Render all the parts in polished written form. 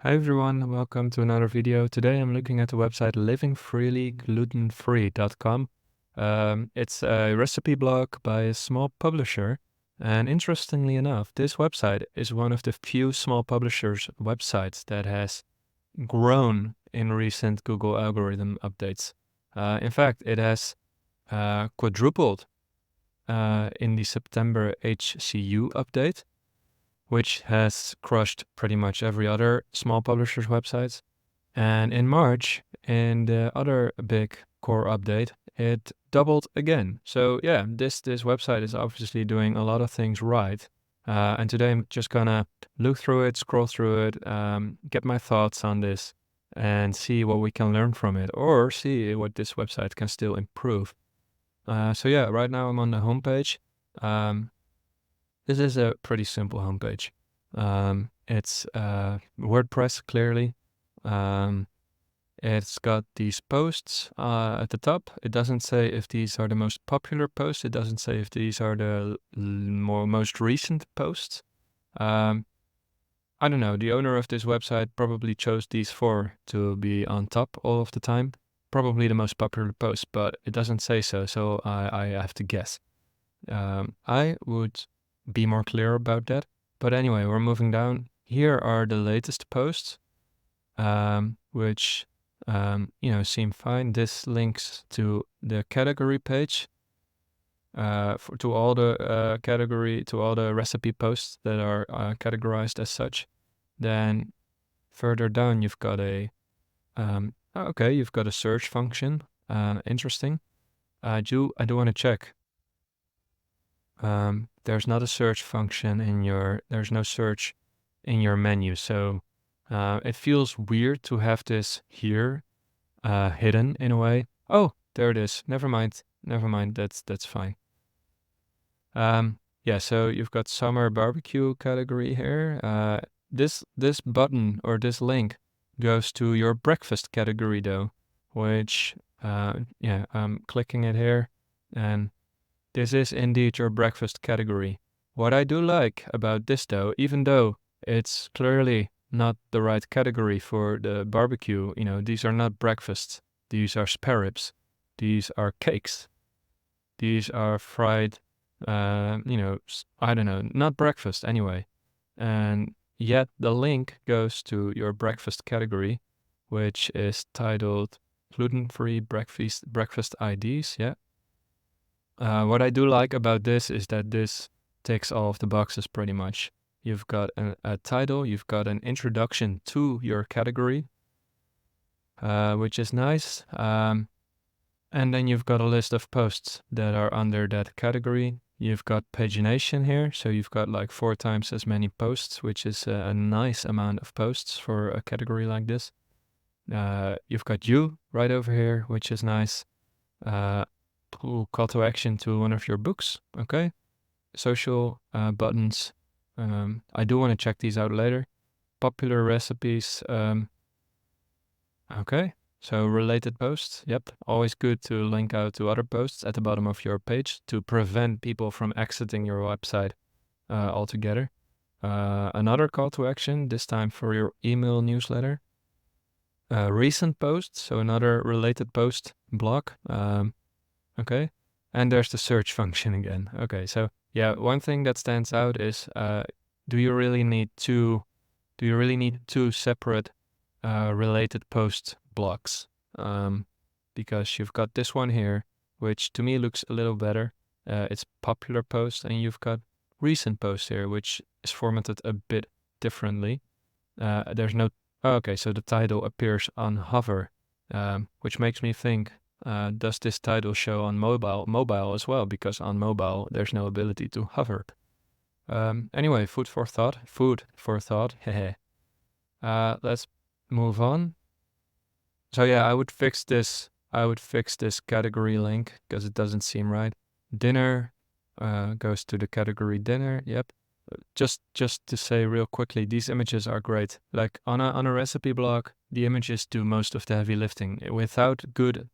Hi everyone, welcome to another video. Today I'm looking at the website livingfreelyglutenfree.com. It's a recipe blog by a small publisher, and interestingly enough, this website is one of the few small publishers websites that has grown in recent Google algorithm updates. In fact, it has quadrupled in the September HCU update, which has crushed pretty much every other small publisher's websites. And in March, in the other big core update, it doubled again. So yeah, this website is obviously doing a lot of things right. And today I'm just gonna look through it, scroll through it, get my thoughts on this, and see what we can learn from it, or see what this website can still improve. So yeah, right now I'm on the homepage. This is a pretty simple homepage. It's WordPress, clearly. It's got these posts at the top. It doesn't say if these are the most popular posts. It doesn't say if these are the most recent posts. I don't know. The owner of this website probably chose these four to be on top all of the time. Probably the most popular posts, but it doesn't say so. So I have to guess. I would be more clear about that. But anyway, we're moving down. Here are the latest posts, which seem fine. This links to the category page, to all the recipe posts that are categorized as such. Then further down, you've got you've got a search function. Interesting. I do want to check. There's not a search function there's no search in your menu. So it feels weird to have this here hidden in a way. Oh, there it is. Never mind. That's fine. Yeah, so you've got summer barbecue category here. This button or this link goes to your breakfast category though, which I'm clicking it here, and this is indeed your breakfast category. What I do like about this though, even though it's clearly not the right category for the barbecue, these are not breakfasts. These are spare ribs. These are cakes. These are fried, I don't know, not breakfast anyway. And yet the link goes to your breakfast category, which is titled gluten-free breakfast IDs. Yeah. What I do like about this is that this ticks all of the boxes pretty much. You've got a title, you've got an introduction to your category, which is nice. And then you've got a list of posts that are under that category. You've got pagination here, so you've got like 4 times as many posts, which is a nice amount of posts for a category like this. You've got you right over here, which is nice. Call to action to one of your books. Okay. Social buttons. I do want to check these out later. Popular recipes. Okay. So related posts. Yep. Always good to link out to other posts at the bottom of your page to prevent people from exiting your website altogether. Another call to action, this time for your email newsletter. Recent posts. So another related post block. Okay. And there's the search function again. Okay. So yeah, one thing that stands out is, do you really need two separate related post blocks? Because you've got this one here, which to me looks a little better. It's popular post, and you've got recent post here, which is formatted a bit differently. There's no, okay, so the title appears on hover, which makes me think, does this title show on mobile as well? Because on mobile, there's no ability to hover. Anyway, food for thought. Let's move on. So yeah, I would fix this category link because it doesn't seem right. Dinner goes to the category dinner. Yep. Just to say real quickly, these images are great. Like on a recipe blog, the images do most of the heavy lifting. Without good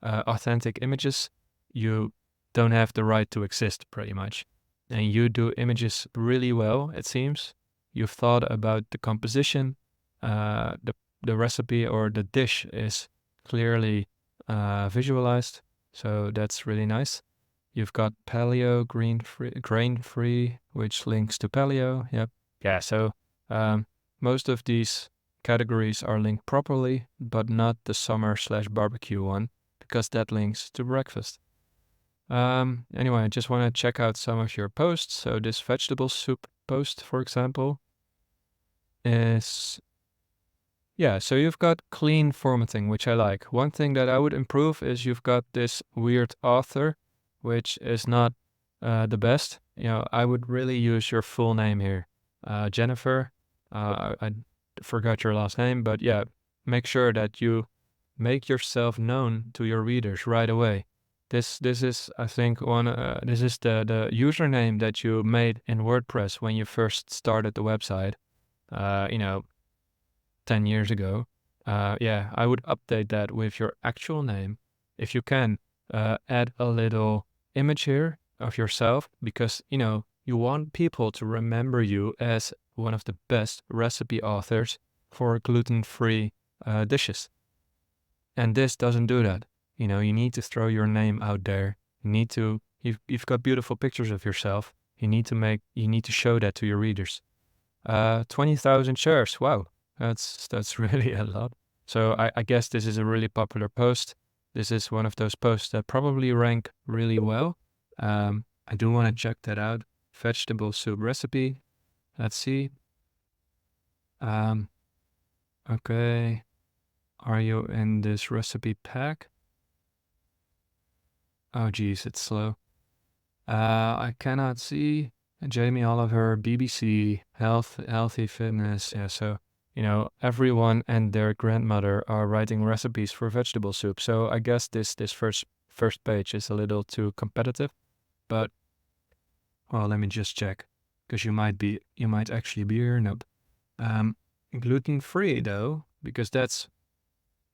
authentic images, you don't have the right to exist pretty much. And you do images really well, it seems. You've thought about the composition, the recipe or the dish is clearly visualized, so that's really nice. You've got paleo, grain-free, which links to paleo. Yep. Yeah, so most of these categories are linked properly, but not the summer/barbecue one, because that links to breakfast. Anyway, I just want to check out some of your posts. So this vegetable soup post, for example, is, yeah, so you've got clean formatting, which I like. One thing that I would improve is you've got this weird author, which is not the best. I would really use your full name here. Jennifer, I forgot your last name, but yeah, make sure that you make yourself known to your readers right away. This is, I think, this is the username that you made in WordPress when you first started the website. 10 years ago. Yeah, I would update that with your actual name. If you can, add a little image here of yourself, because, you want people to remember you as one of the best recipe authors for gluten-free dishes. And this doesn't do that. You need to throw your name out there. You've got beautiful pictures of yourself. You need to show that to your readers. 20,000 shares. Wow. That's really a lot. So I guess this is a really popular post. This is one of those posts that probably rank really well. I do want to check that out. Vegetable soup recipe. Let's see. Okay. Are you in this recipe pack? Oh geez, it's slow. I cannot see. Jamie Oliver, BBC, healthy fitness. Yeah, so everyone and their grandmother are writing recipes for vegetable soup. So I guess this first page is a little too competitive. But well, let me just check, because you might actually be here. Nope. Gluten-free though, because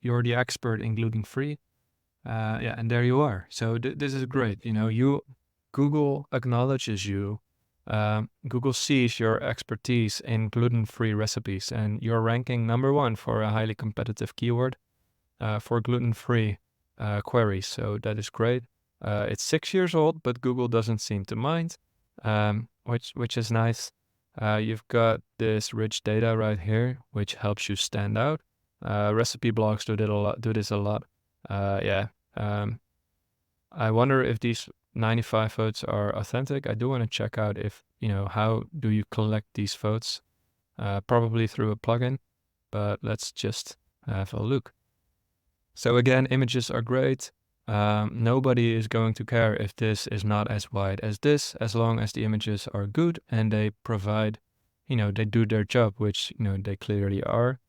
you're the expert in gluten-free. Yeah, and there you are. So this is great. Google acknowledges you. Google sees your expertise in gluten-free recipes, and you're ranking number 1 for a highly competitive keyword for gluten-free queries. So that is great. It's 6 years old, but Google doesn't seem to mind, which is nice. You've got this rich data right here, which helps you stand out. Recipe blogs do this a lot. Yeah. I wonder if these 95 votes are authentic. I do want to check out if, how do you collect these votes? Probably through a plugin, but let's just have a look. So again, images are great. Nobody is going to care if this is not as wide as this, as long as the images are good and they provide, they do their job, which, they clearly are.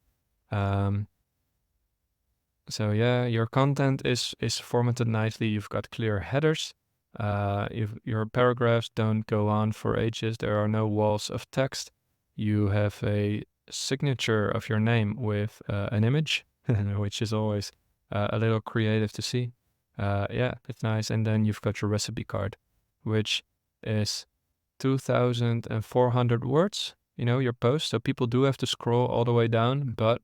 So yeah, your content is formatted nicely. You've got clear headers. Your paragraphs don't go on for ages. There are no walls of text. You have a signature of your name with an image, which is always a little creative to see. Yeah, it's nice. And then you've got your recipe card, which is 2,400 words, your post. So people do have to scroll all the way down, but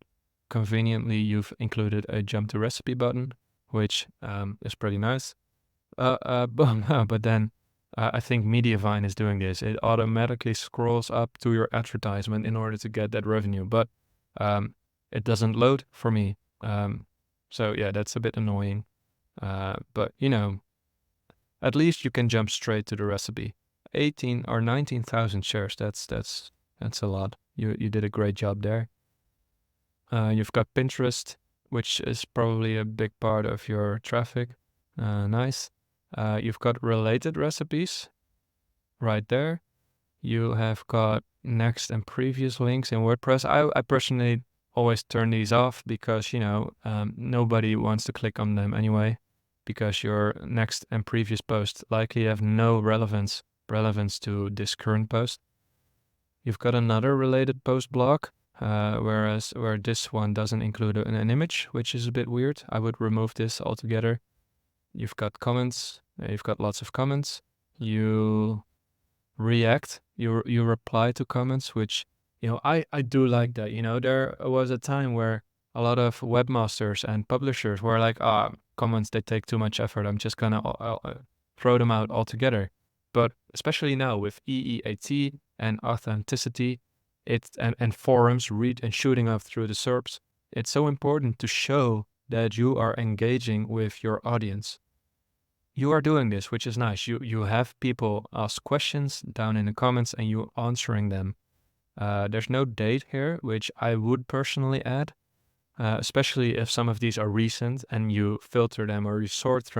conveniently you've included a jump to recipe button, which is pretty nice. But then I think Mediavine is doing this. It automatically scrolls up to your advertisement in order to get that revenue, but it doesn't load for me. So yeah, that's a bit annoying. But at least you can jump straight to the recipe. 18 or 19,000 shares. That's a lot. You did a great job there. You've got Pinterest, which is probably a big part of your traffic. Nice. You've got related recipes right there. You have got next and previous links in WordPress. I personally always turn these off because, nobody wants to click on them anyway, because your next and previous posts likely have no relevance to this current post. You've got another related post block, where this one doesn't include an image, which is a bit weird. I would remove this altogether. You've got comments. You've got lots of comments. You react. You reply to comments, which, I do like that. There was a time where a lot of webmasters and publishers were like, comments, they take too much effort. I'm just gonna throw them out altogether. But especially now with EEAT and authenticity, and forums read and shooting up through the SERPs, it's so important to show that you are engaging with your audience. You are doing this, which is nice. You have people ask questions down in the comments and you answering them. There's no date here, which I would personally add, especially if some of these are recent and you filter them or you sort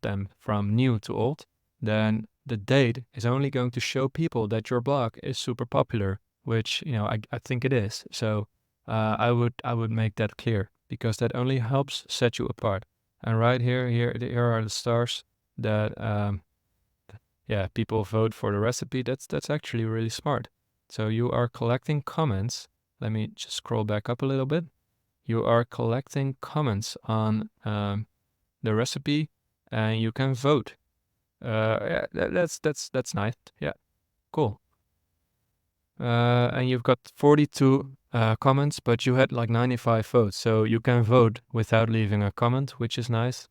them from new to old, then the date is only going to show people that your blog is super popular, which I think it is. So I would make that clear because that only helps set you apart. And right here are the stars that people vote for the recipe. That's actually really smart. So you are collecting comments. Let me just scroll back up a little bit. You are collecting comments on the recipe, and you can vote. Yeah, that's nice. Yeah, cool. And you've got 42 comments, but you had like 95 votes, so you can vote without leaving a comment, which is nice.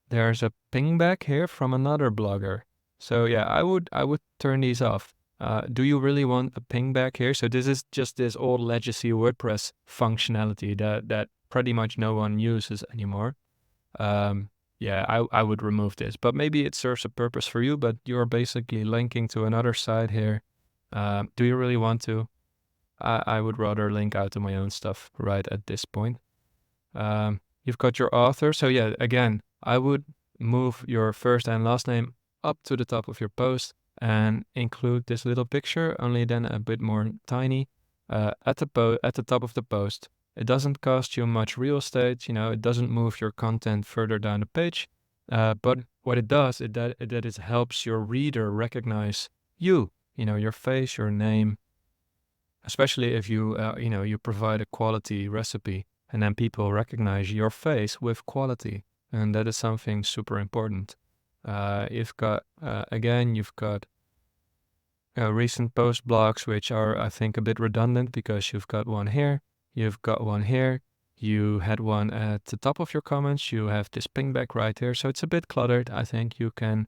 There's a pingback here from another blogger. So yeah, I would turn these off. Do you really want a pingback here? So this is just this old legacy WordPress functionality that pretty much no one uses anymore. Yeah, I would remove this, but maybe it serves a purpose for you, but you're basically linking to another site here. Do you really want to? I would rather link out to my own stuff right at this point. You've got your author. So yeah, again, I would move your first and last name up to the top of your post and include this little picture, only then a bit more tiny, at the top of the post. It doesn't cost you much real estate, it doesn't move your content further down the page. But what it does is that it helps your reader recognize you, your face, your name, especially if you provide a quality recipe and then people recognize your face with quality. And that is something super important. You've got recent post blogs, which are, I think, a bit redundant because you've got one here, you've got one here, you had one at the top of your comments, you have this pingback right here. So it's a bit cluttered. I think you can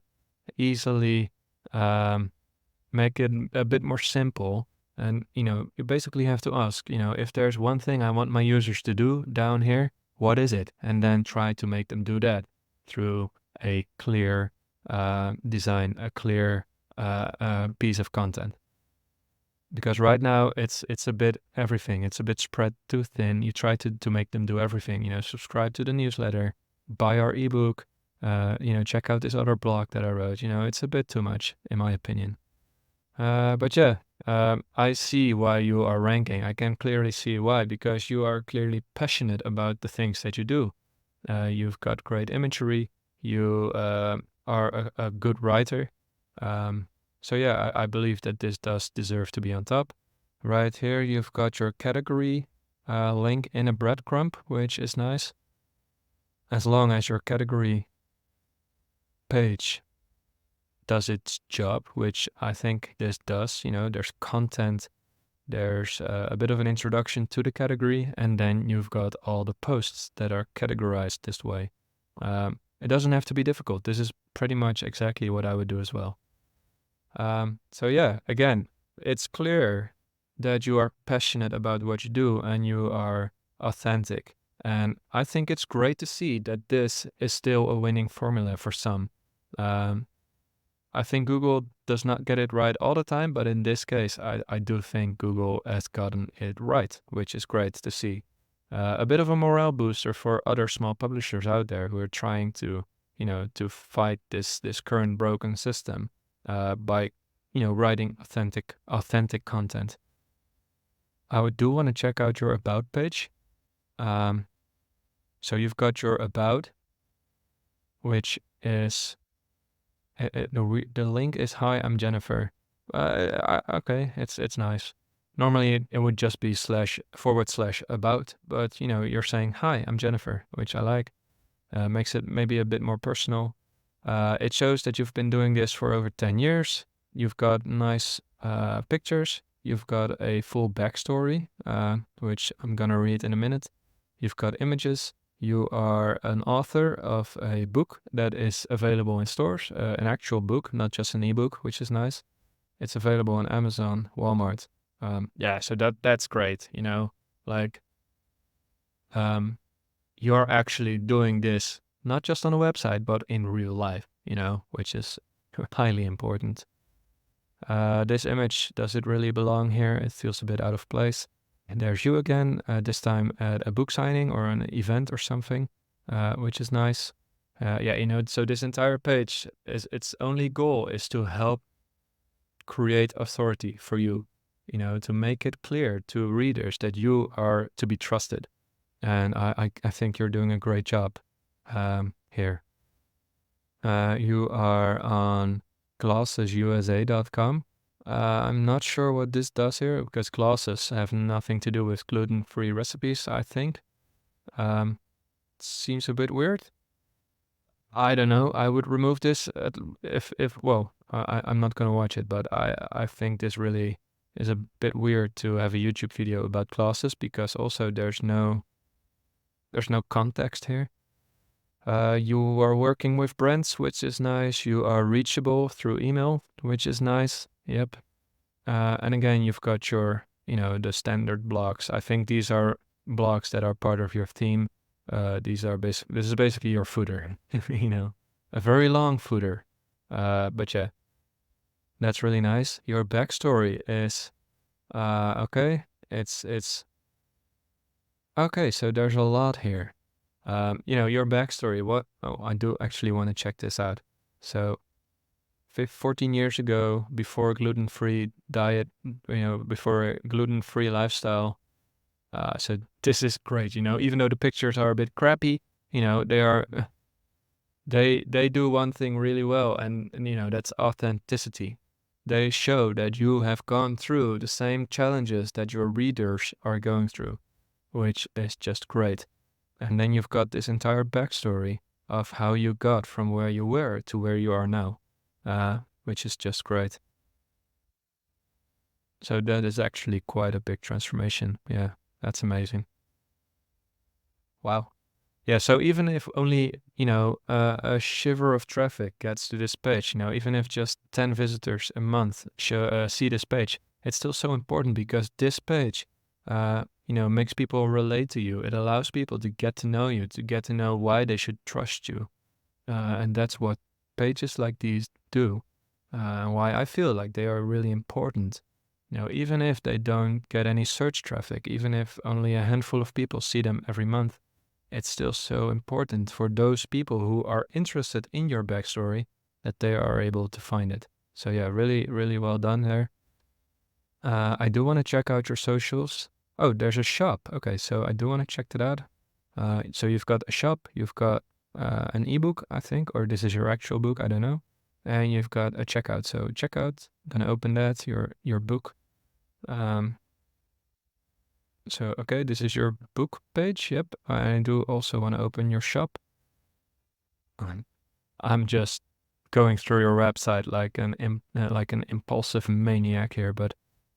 easily make it a bit more simple. And, you basically have to ask, if there's one thing I want my users to do down here, what is it? And then try to make them do that through a clear design, a clear piece of content. Because right now it's a bit everything. It's a bit spread too thin. You try to make them do everything, subscribe to the newsletter, buy our ebook, check out this other blog that I wrote. It's a bit too much in my opinion. But yeah, I see why you are ranking. I can clearly see why, because you are clearly passionate about the things that you do. You've got great imagery. You are a good writer. So yeah, I believe that this does deserve to be on top. Right here, you've got your category link in a breadcrumb, which is nice. As long as your category page does its job, which I think this does. There's content, there's a bit of an introduction to the category, and then you've got all the posts that are categorized this way. It doesn't have to be difficult. This is pretty much exactly what I would do as well. So yeah, again, it's clear that you are passionate about what you do and you are authentic. And I think it's great to see that this is still a winning formula for some. I think Google does not get it right all the time, but in this case, I do think Google has gotten it right, which is great to see. A bit of a morale booster for other small publishers out there who are trying to, to fight this current broken system by, writing authentic content. I do want to check out your about page. So you've got your about, which is the link is "Hi, I'm Jennifer." Okay, it's nice. Normally it would just be // but you're saying "Hi, I'm Jennifer," which I like. Makes it maybe a bit more personal. It shows that you've been doing this for over 10 years. You've got nice pictures. You've got a full backstory, which I'm gonna read in a minute. You've got images. You are an author of a book that is available in stores, an actual book, not just an ebook, which is nice. It's available on Amazon, Walmart. Yeah, so that's great. Like you're actually doing this not just on a website, but in real life. Which is highly important. This image, does it really belong here? It feels a bit out of place. And there's you again, this time at a book signing or an event or something, which is nice. Yeah, so this entire page, its only goal is to help create authority for you, to make it clear to readers that you are to be trusted. And I think you're doing a great job here. You are on glassesusa.com. I'm not sure what this does here because glasses have nothing to do with gluten-free recipes, I think. Seems a bit weird. I don't know. I would remove this I'm not gonna watch it, but I think this really is a bit weird to have a YouTube video about glasses because also there's no context here. You are working with brands, which is nice. You are reachable through email, which is nice. Yep. And again, you've got your, the standard blocks. I think these are blocks that are part of your theme. This is basically your footer, a very long footer. But yeah, that's really nice. Your backstory is, okay. It's okay. So there's a lot here. Your backstory. I do actually want to check this out. So 14 years ago, before a gluten-free diet, before a gluten-free lifestyle. So this is great, even though the pictures are a bit crappy, they do one thing really well, and that's authenticity. They show that you have gone through the same challenges that your readers are going through, which is just great. And then you've got this entire backstory of how you got from where you were to where you are now, which is just great. So that is actually quite a big transformation. Yeah, that's amazing. Wow. Yeah, so even if only, a shiver of traffic gets to this page, even if just 10 visitors a month see this page, it's still so important because this page, makes people relate to you. It allows people to get to know you, to get to know why they should trust you. And that's what pages like these do. Why I feel like they are really important. Even if they don't get any search traffic, even if only a handful of people see them every month, it's still so important for those people who are interested in your backstory that they are able to find it. So yeah, really, really well done there. I do want to check out your socials. Oh, there's a shop. Okay, so I do want to check that out. So you've got a shop, you've got an ebook, I think, or this is your actual book, I don't know. And you've got a checkout. So checkout, I'm gonna open that, your book. So, okay, this is your book page. Yep. I do also want to open your shop. I'm just going through your website like an impulsive maniac here, but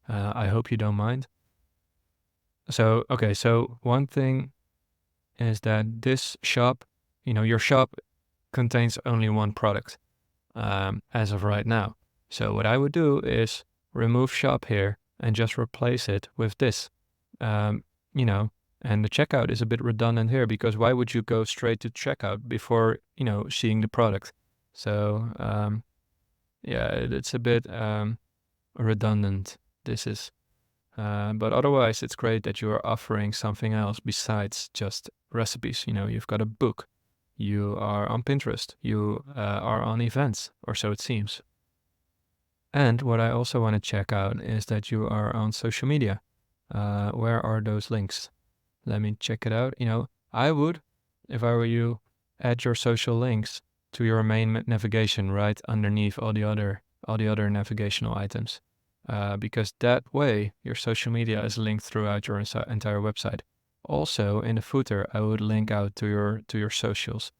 I hope you don't mind. So, okay, so one thing is that this shop, your shop contains only one product as of right now. So what I would do is remove shop here and just replace it with this. And the checkout is a bit redundant here because why would you go straight to checkout before, seeing the product? So, yeah, it's a bit redundant. This is, but otherwise it's great that you are offering something else besides just recipes. You've got a book, you are on Pinterest, you are on events, or so it seems. And what I also want to check out is that you are on social media. Where are those links? Let me check it out. I would, if I were you, add your social links to your main navigation right underneath all the other navigational items. Because that way your social media is linked throughout your entire website. Also, in the footer, I would link out to your socials,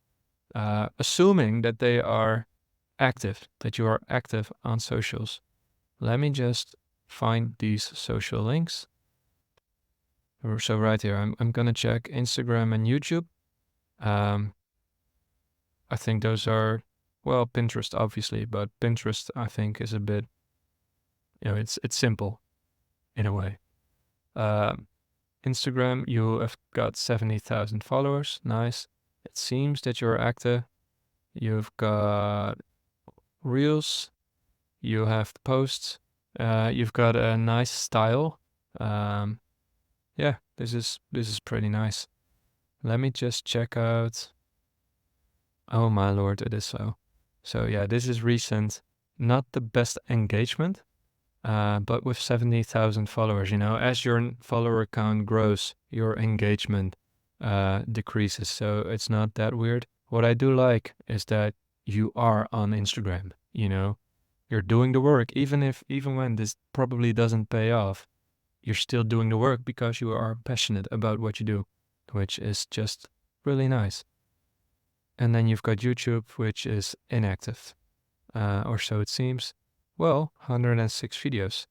assuming that they are active, that you are active on socials. Let me just find these social links. So right here, I'm gonna check Instagram and YouTube. I think those are, well, Pinterest obviously, but Pinterest I think is a bit, it's simple in a way. Instagram, you have got 70,000 followers. Nice. It seems that you're active. You've got reels. You have posts. You've got a nice style. Yeah, this is pretty nice. Let me just check out. Oh my lord, it is so. So yeah, this is recent. Not the best engagement, but with 70,000 followers, as your follower count grows, your engagement decreases. So it's not that weird. What I do like is that you are on Instagram, you're doing the work, even when this probably doesn't pay off, you're still doing the work because you are passionate about what you do, which is just really nice. And then you've got YouTube, which is inactive, or so it seems. Well, 106 videos,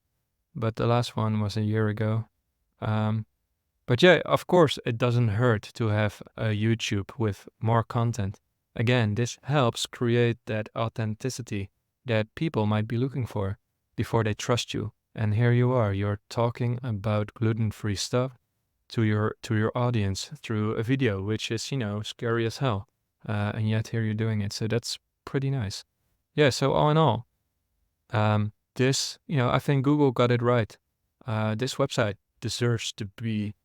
but the last one was a year ago. But yeah, of course, it doesn't hurt to have a YouTube with more content. Again, this helps create that authenticity that people might be looking for before they trust you. And here you are, you're talking about gluten-free stuff to your audience through a video, which is, scary as hell. And yet here you're doing it. So that's pretty nice. Yeah, so all in all, this, I think Google got it right. This website deserves to be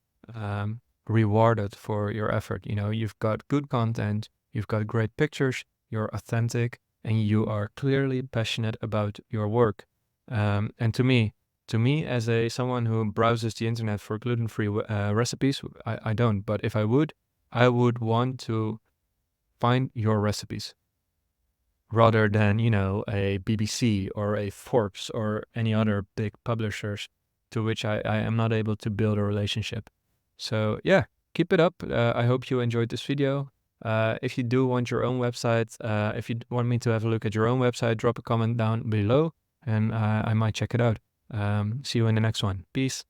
rewarded for your effort. You've got good content, you've got great pictures, you're authentic, and you are clearly passionate about your work. And to me, as someone who browses the internet for gluten-free recipes, I don't. But if I would want to find your recipes rather than, a BBC or a Forbes or any other big publishers to which I am not able to build a relationship. So yeah, keep it up. I hope you enjoyed this video. If you do want your own website, if you want me to have a look at your own website, drop a comment down below and I might check it out. See you in the next one. Peace.